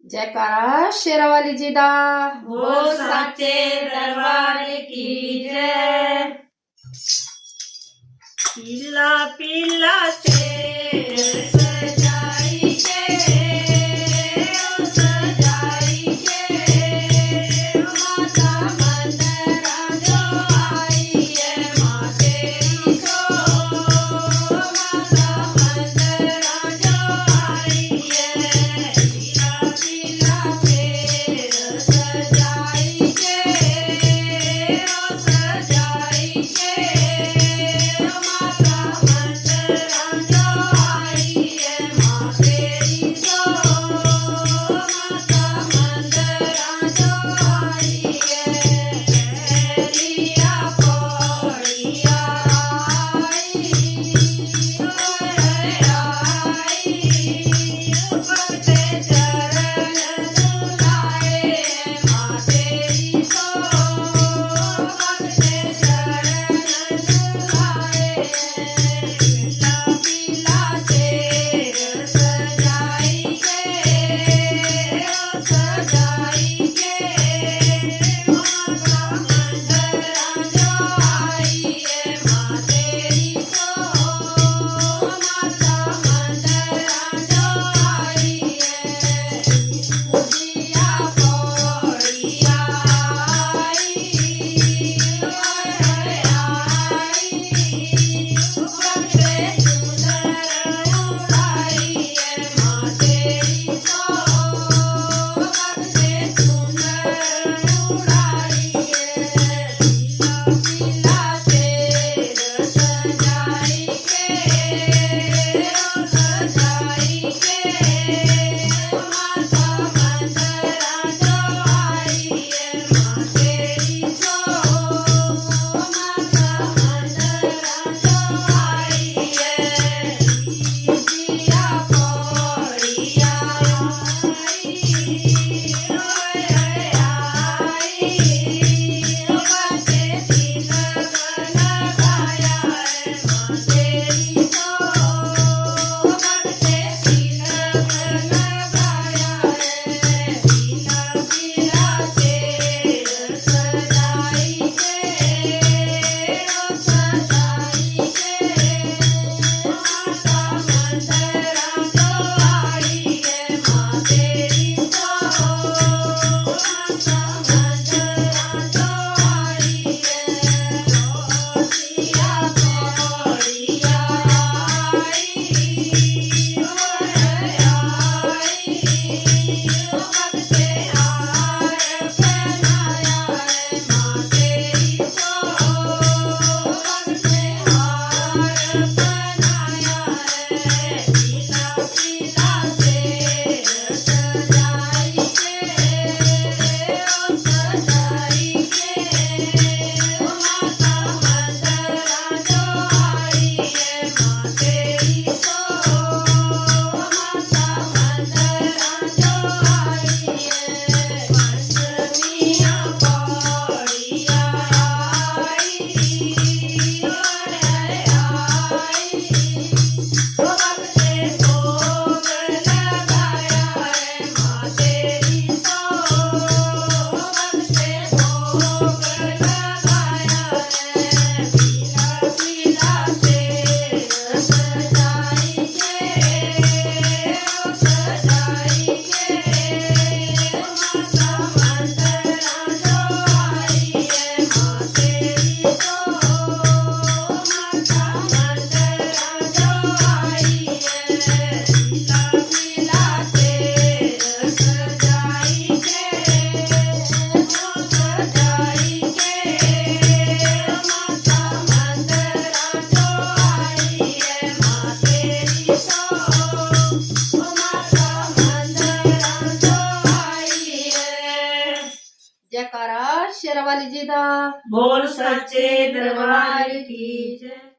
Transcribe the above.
जयकारा शेरावाली जी दा। बोल साचे दरबार की जय। पीला पीला शेर सजाई के, ओ सजाई के, माता मंदरा जो आई है, माँ तेरी को, माता मंदरा जो आई है। पीला पीला शेर सजाई के, ओ सजाई के, माता मंदरा जो आई है, माँ तेरी को, माता मंदरा जो आई है। कैरिया पौड़िया आई, भक्ते चरण झुलाए, माँ तेरी को, भक्ते चरण झुलाए। पीला पीला शेर सजाई के, ओ सजाई के, माता मंदरा जो आई है, माँ तेरी को, माता मंदरा जो आई है। पूजिया पौड़िया आई, भक्ते चुनर उड़ाई है, माँ तेरी को, भक्ते चुनर उड़ाई है। पीला पीला शेर सजाई के, ओ सजाई के, माता मंदरा जो आई है, माँ तेरी को, माता मंदरा जो आई है। पूजिया पौड़िया आई, भक्ते तिलक लगाया है, माँ तेरी को, भक्ते तिलक लगाया है। पीला पीला शेर सजाई के, ओ सजाई के, माता मंदरा जो आई है, माँ तेरी को, माता मंदरा जो आई है। रोसिया पौड़िया भक्ते हार पहनाया है, माँ तेरी को, भक्ते हार पहनाया है। पीला पीला शेर सजाई के, ओ सजाई के, माता मंदरा जो आई है, माँ तेरी को, माता मंदरा जो आई है। पंचमिया पौड़िया आई, भक्ते भोग लगाया है, माँ तेरी को, भक्ते भोग लगाया है। पीला पीला शेर सजाई के, ओ सजाई के, माता मंदरा जो आई है, माँ तेरी को, माता मंदरा जो आई है। पीला पीला शेर सजाई के, ओ सजाई के, माता मंदरा जो आई है, माँ तेरी को, माता मंदरा जो आई है। जयकारा शेरावाली जी दा। बोल सच्चे दरबार की जय।